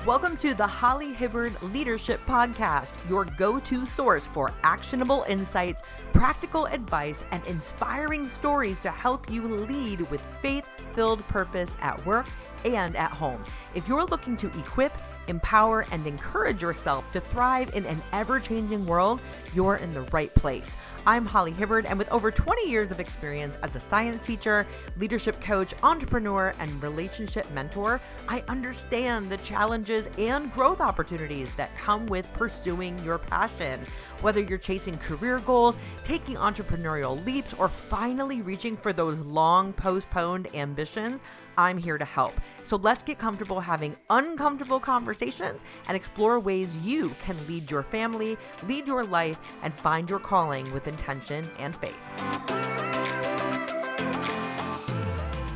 Welcome to the Holly Hibbard Leadership Podcast, your go-to source for actionable insights, practical advice, and inspiring stories to help you lead with faith-filled purpose at work and at home. If you're looking to equip, empower, and encourage yourself to thrive in an ever-changing world, you're in the right place. I'm Holly Hibbard, and with over 20 years of experience as a science teacher, leadership coach, entrepreneur, and relationship mentor, I understand the challenges and growth opportunities that come with pursuing your passion. Whether you're chasing career goals, taking entrepreneurial leaps, or finally reaching for those long postponed ambitions, I'm here to help. So let's get comfortable having uncomfortable conversations and explore ways you can lead your family, lead your life, and find your calling with intention and faith.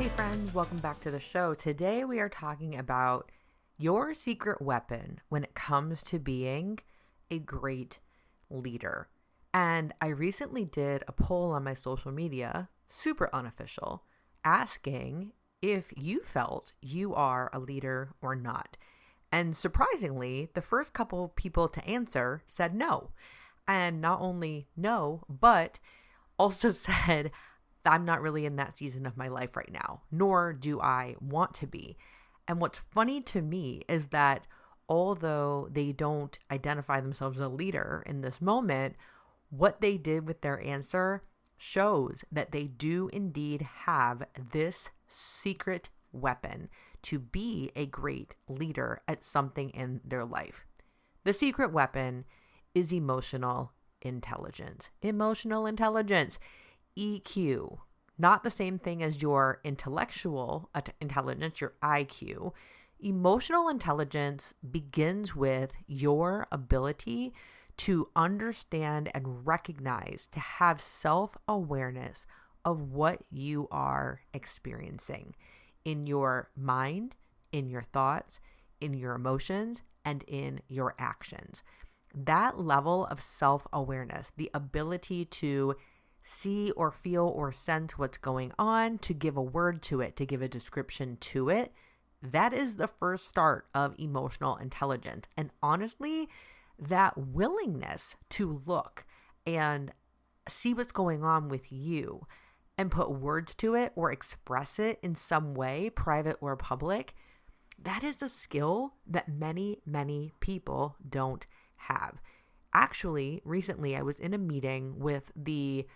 Hey friends, welcome back to the show. Today we are talking about your secret weapon when it comes to being a great leader. And I recently did a poll on my social media, super unofficial, asking if you felt you are a leader or not. And surprisingly, the first couple people to answer said no. And not only no, but also said, I'm not really in that season of my life right now, nor do I want to be. And what's funny to me is that although they don't identify themselves as a leader in this moment, what they did with their answer shows that they do indeed have this secret weapon to be a great leader at something in their life. The secret weapon is emotional intelligence. Emotional intelligence, EQ, not the same thing as your intellectual intelligence, your IQ. Emotional intelligence begins with your ability to understand and recognize, to have self-awareness of what you are experiencing in your mind, in your thoughts, in your emotions, and in your actions. That level of self-awareness, the ability to see or feel or sense what's going on, to give a word to it, to give a description to it, that is the first start of emotional intelligence. And honestly, that willingness to look and see what's going on with you and put words to it or express it in some way, private or public, that is a skill that many, many people don't have. Actually, recently I was in a meeting with the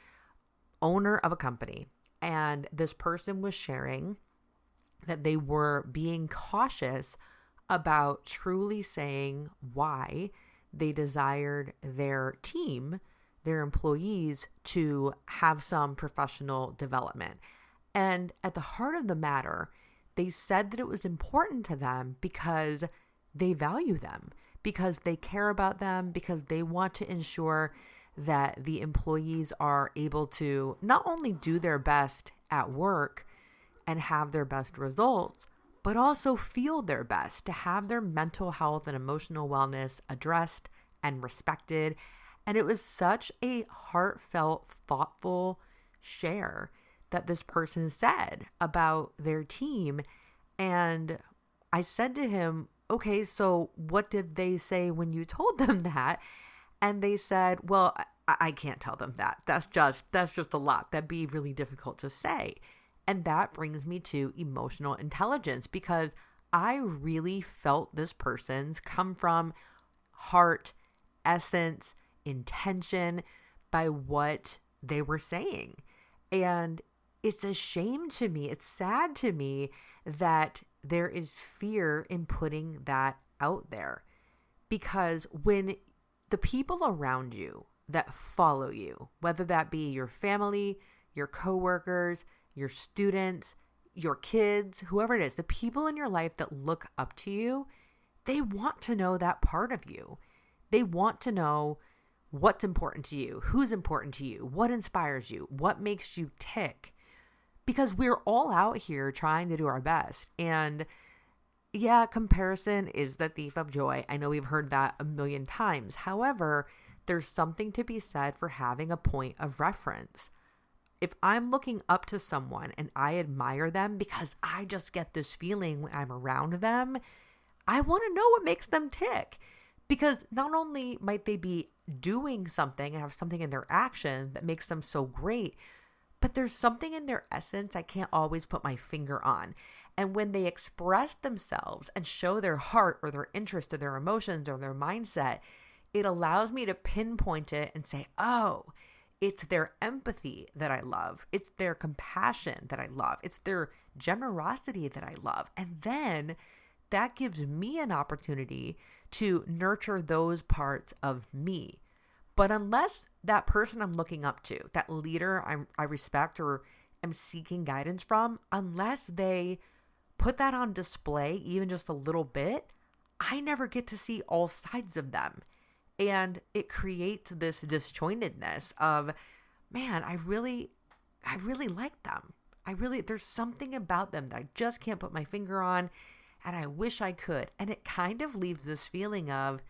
owner of a company, and this person was sharing that they were being cautious about truly saying why they desired their team, their employees, to have some professional development. And at the heart of the matter, they said that it was important to them because they value them, because they care about them, because they want to ensure that the employees are able to not only do their best at work and have their best results, but also feel their best, to have their mental health and emotional wellness addressed and respected. And it was such a heartfelt, thoughtful share that this person said about their team. And I said to him, okay, so what did they say when you told them that? And they said, well, I can't tell them that. That's just a lot. That'd be really difficult to say. And that brings me to emotional intelligence, because I really felt this person's come from heart, essence, intention by what they were saying. And it's a shame to me, it's sad to me that there is fear in putting that out there. Because when the people around you that follow you, whether that be your family, your coworkers, your students, your kids, whoever it is, the people in your life that look up to you, they want to know that part of you. They want to know what's important to you, who's important to you, what inspires you, what makes you tick. Because we're all out here trying to do our best. And yeah, comparison is the thief of joy. I know we've heard that a million times. However, there's something to be said for having a point of reference. If I'm looking up to someone and I admire them because I just get this feeling when I'm around them, I want to know what makes them tick, because not only might they be doing something and have something in their action that makes them so great, but there's something in their essence I can't always put my finger on. And when they express themselves and show their heart or their interest or their emotions or their mindset, it allows me to pinpoint it and say, oh, it's their empathy that I love. It's their compassion that I love. It's their generosity that I love. And then that gives me an opportunity to nurture those parts of me. But unless that person I'm looking up to, that leader I respect or am seeking guidance from, unless they put that on display even just a little bit, I never get to see all sides of them. And it creates this disjointedness of, man, I really like them. There's something about them that I just can't put my finger on, and I wish I could. And it kind of leaves this feeling of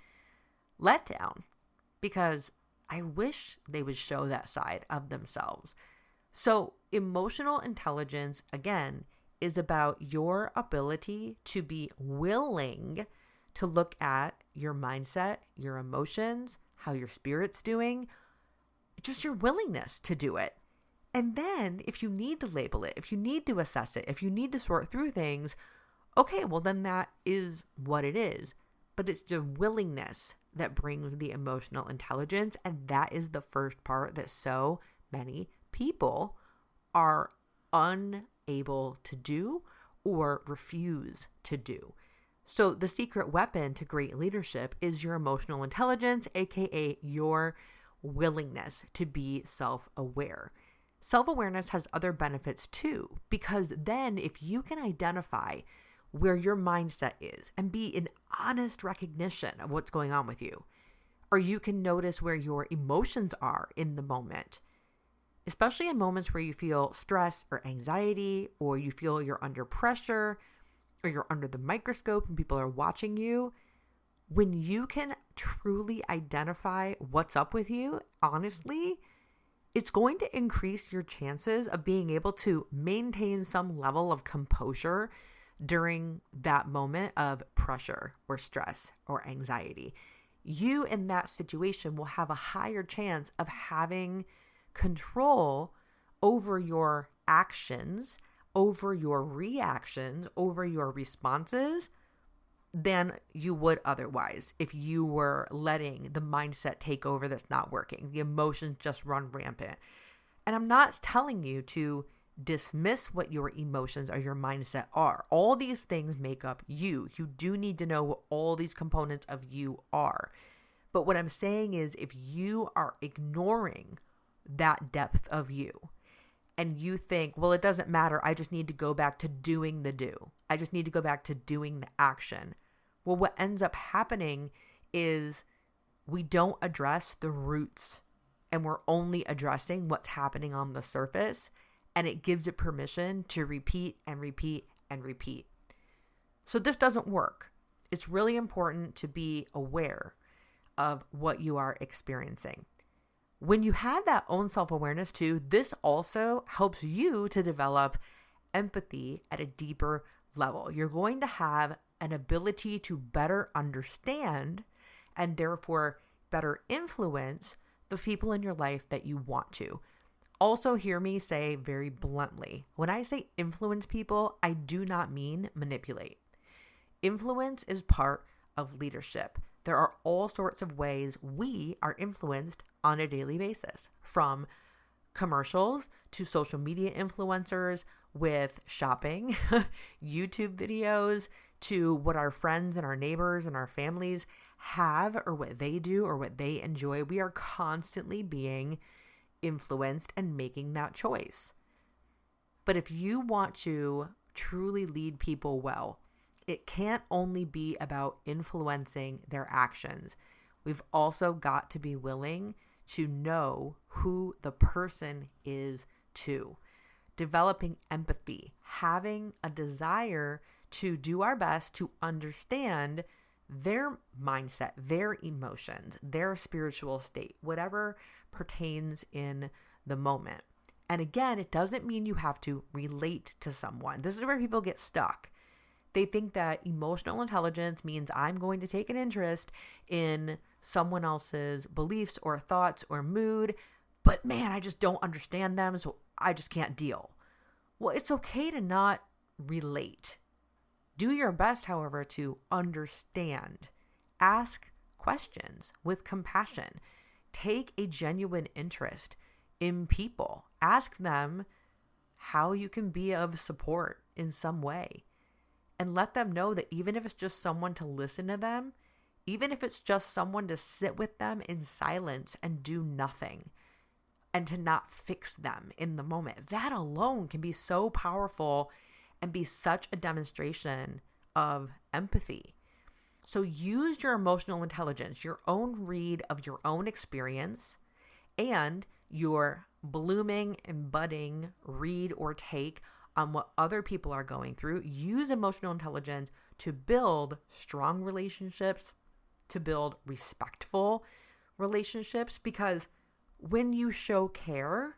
letdown, because I wish they would show that side of themselves. So emotional intelligence, again, is about your ability to be willing to look at your mindset, your emotions, how your spirit's doing, just your willingness to do it. And then if you need to label it, if you need to assess it, if you need to sort through things, okay, well then that is what it is. But it's the willingness that brings the emotional intelligence. And that is the first part that so many people are unable to do or refuse to do. So the secret weapon to great leadership is your emotional intelligence, aka your willingness to be self-aware. Self-awareness has other benefits too, because then if you can identify where your mindset is and be in honest recognition of what's going on with you, or you can notice where your emotions are in the moment, especially in moments where you feel stress or anxiety, or you feel you're under pressure, or you're under the microscope and people are watching you. When you can truly identify what's up with you, honestly, it's going to increase your chances of being able to maintain some level of composure during that moment of pressure or stress or anxiety. You in that situation will have a higher chance of having control over your actions, over your reactions, over your responses than you would otherwise if you were letting the mindset take over that's not working. The emotions just run rampant. And I'm not telling you to dismiss what your emotions or your mindset are. All these things make up you. You do need to know what all these components of you are. But what I'm saying is, if you are ignoring that depth of you, and you think, well, it doesn't matter, I just need to go back to doing the do. I just need to go back to doing the action. Well, what ends up happening is we don't address the roots, and we're only addressing what's happening on the surface, and it gives it permission to repeat and repeat and repeat. So this doesn't work. It's really important to be aware of what you are experiencing. When you have that own self-awareness too, this also helps you to develop empathy at a deeper level. You're going to have an ability to better understand and therefore better influence the people in your life that you want to. Also, hear me say very bluntly, when I say influence people, I do not mean manipulate. Influence is part of leadership. There are all sorts of ways we are influenced on a daily basis, from commercials to social media influencers with shopping, YouTube videos, to what our friends and our neighbors and our families have or what they do or what they enjoy. We are constantly being influenced and making that choice. But if you want to truly lead people well, it can't only be about influencing their actions. We've also got to be willing to know who the person is too. Developing empathy, having a desire to do our best to understand their mindset, their emotions, their spiritual state, whatever pertains in the moment. And again, it doesn't mean you have to relate to someone. This is where people get stuck. They think that emotional intelligence means I'm going to take an interest in someone else's beliefs or thoughts or mood, but man, I just don't understand them, so I just can't deal. Well, it's okay to not relate. Do your best, however, to understand. Ask questions with compassion. Take a genuine interest in people. Ask them how you can be of support in some way. And let them know that even if it's just someone to listen to them, even if it's just someone to sit with them in silence and do nothing, and to not fix them in the moment, that alone can be so powerful and be such a demonstration of empathy. So use your emotional intelligence, your own read of your own experience, and your blooming and budding read or take on what other people are going through. Use emotional intelligence to build strong relationships, to build respectful relationships, because when you show care,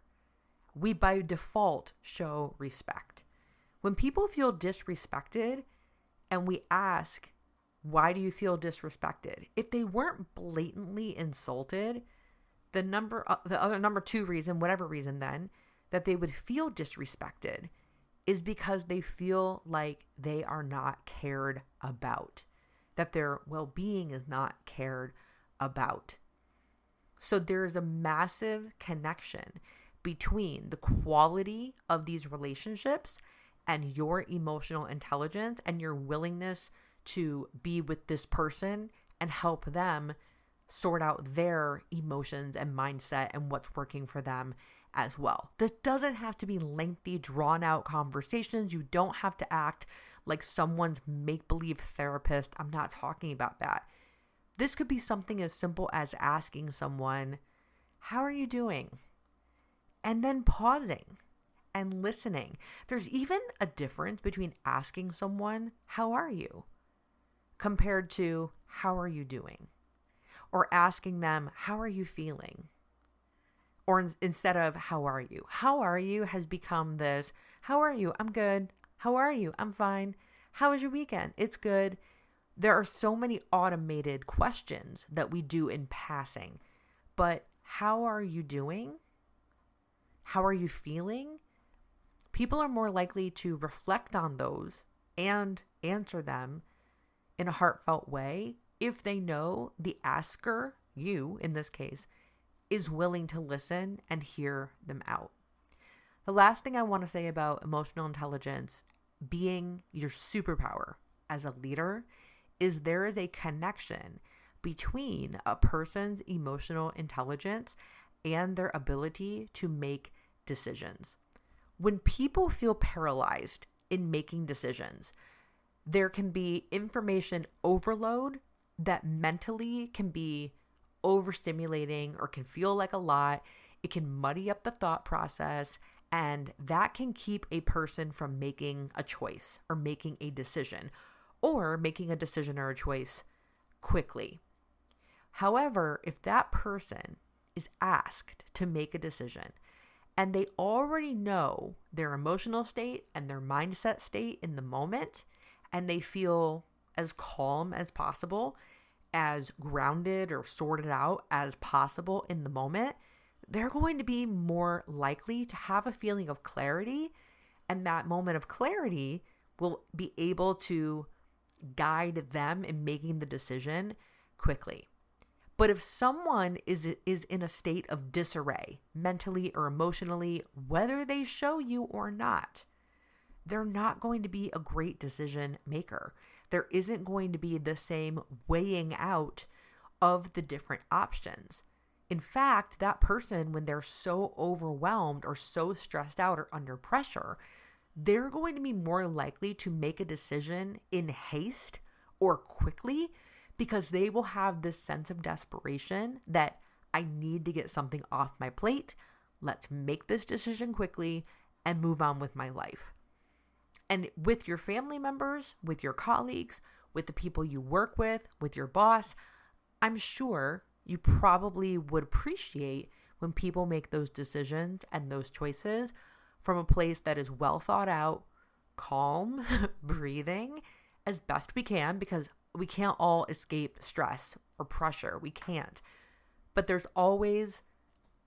we by default show respect. When people feel disrespected and we ask, why do you feel disrespected? If they weren't blatantly insulted, the other number two reason, whatever reason then, that they would feel disrespected is because they feel like they are not cared about, that their well-being is not cared about. So there is a massive connection between the quality of these relationships and your emotional intelligence and your willingness to be with this person and help them sort out their emotions and mindset and what's working for them as well. This doesn't have to be lengthy, drawn out conversations. You don't have to act like someone's make-believe therapist. I'm not talking about that. This could be something as simple as asking someone, how are you doing? And then pausing and listening. There's even a difference between asking someone, how are you? Compared to, how are you doing? Or asking them, how are you feeling? Or instead of, how are you? How are you has become this, how are you? I'm good. How are you? I'm fine. How was your weekend? It's good. There are so many automated questions that we do in passing, but how are you doing? How are you feeling? People are more likely to reflect on those and answer them in a heartfelt way if they know the asker, you in this case, is willing to listen and hear them out. The last thing I want to say about emotional intelligence being your superpower as a leader is there is a connection between a person's emotional intelligence and their ability to make decisions. When people feel paralyzed in making decisions, there can be information overload that mentally can be overstimulating or can feel like a lot. It can muddy up the thought process, and that can keep a person from making a choice or making a decision or making a decision or a choice quickly. However, if that person is asked to make a decision and they already know their emotional state and their mindset state in the moment, and they feel as calm as possible, as grounded or sorted out as possible in the moment, they're going to be more likely to have a feeling of clarity, and that moment of clarity will be able to guide them in making the decision quickly. But if someone is in a state of disarray, mentally or emotionally, whether they show you or not, they're not going to be a great decision maker. There isn't going to be the same weighing out of the different options. In fact, that person, when they're so overwhelmed or so stressed out or under pressure, they're going to be more likely to make a decision in haste or quickly because they will have this sense of desperation that I need to get something off my plate. Let's make this decision quickly and move on with my life. And with your family members, with your colleagues, with the people you work with your boss, I'm sure you probably would appreciate when people make those decisions and those choices from a place that is well thought out, calm, breathing, as best we can, because we can't all escape stress or pressure. We can't. But there's always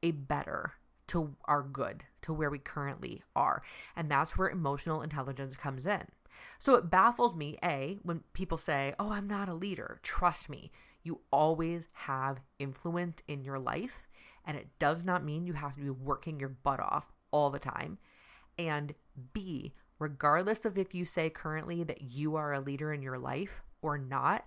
a better to our good, to where we currently are. And that's where emotional intelligence comes in. So it baffles me, when people say, oh, I'm not a leader. Trust me, you always have influence in your life. And it does not mean you have to be working your butt off all the time. And B, regardless of if you say currently that you are a leader in your life or not,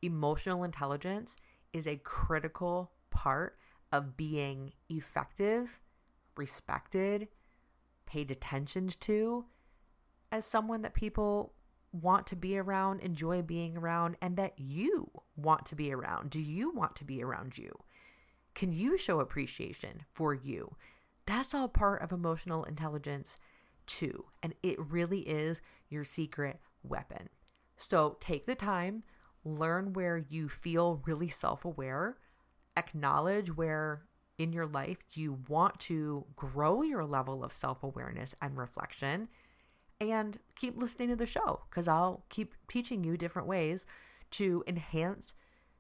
emotional intelligence is a critical part of being effective, respected, paid attention to, as someone that people want to be around, enjoy being around, and that you want to be around. Do you want to be around you? Can you show appreciation for you? That's all part of emotional intelligence too. And it really is your secret weapon. So take the time, learn where you feel really self-aware, acknowledge where in your life you want to grow your level of self-awareness and reflection, and keep listening to the show, because I'll keep teaching you different ways to enhance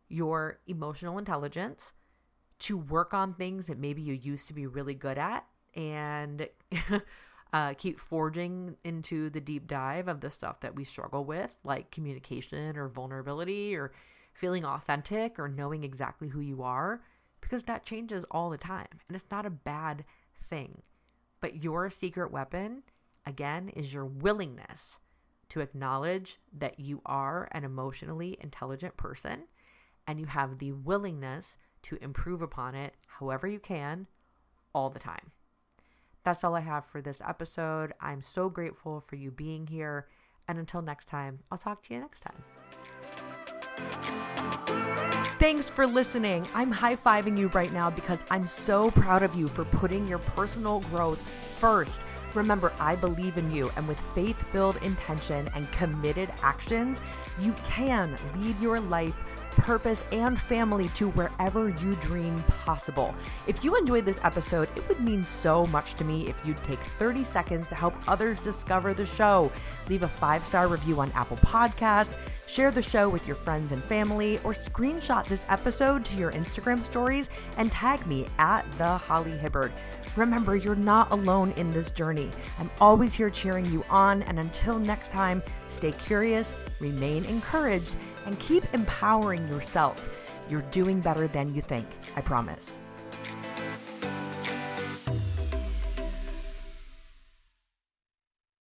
your emotional intelligence, to work on things that maybe you used to be really good at, and keep forging into the deep dive of the stuff that we struggle with, like communication or vulnerability or feeling authentic or knowing exactly who you are, because that changes all the time and it's not a bad thing. But your secret weapon, again, is your willingness to acknowledge that you are an emotionally intelligent person, and you have the willingness to improve upon it however you can all the time. That's all I have for this episode. I'm so grateful for you being here. And until next time, I'll talk to you next time. Thanks for listening. I'm high-fiving you right now because I'm so proud of you for putting your personal growth first. Remember, I believe in you, and with faith-filled intention and committed actions, you can lead your life, purpose, and family to wherever you dream possible. If you enjoyed this episode, it would mean so much to me if you'd take 30 seconds to help others discover the show. Leave a 5-star review on Apple Podcasts, share the show with your friends and family, or screenshot this episode to your Instagram stories and tag me at thehollyhibbard. Remember, you're not alone in this journey. I'm always here cheering you on, and until next time, stay curious, remain encouraged, and keep empowering yourself. You're doing better than you think, I promise.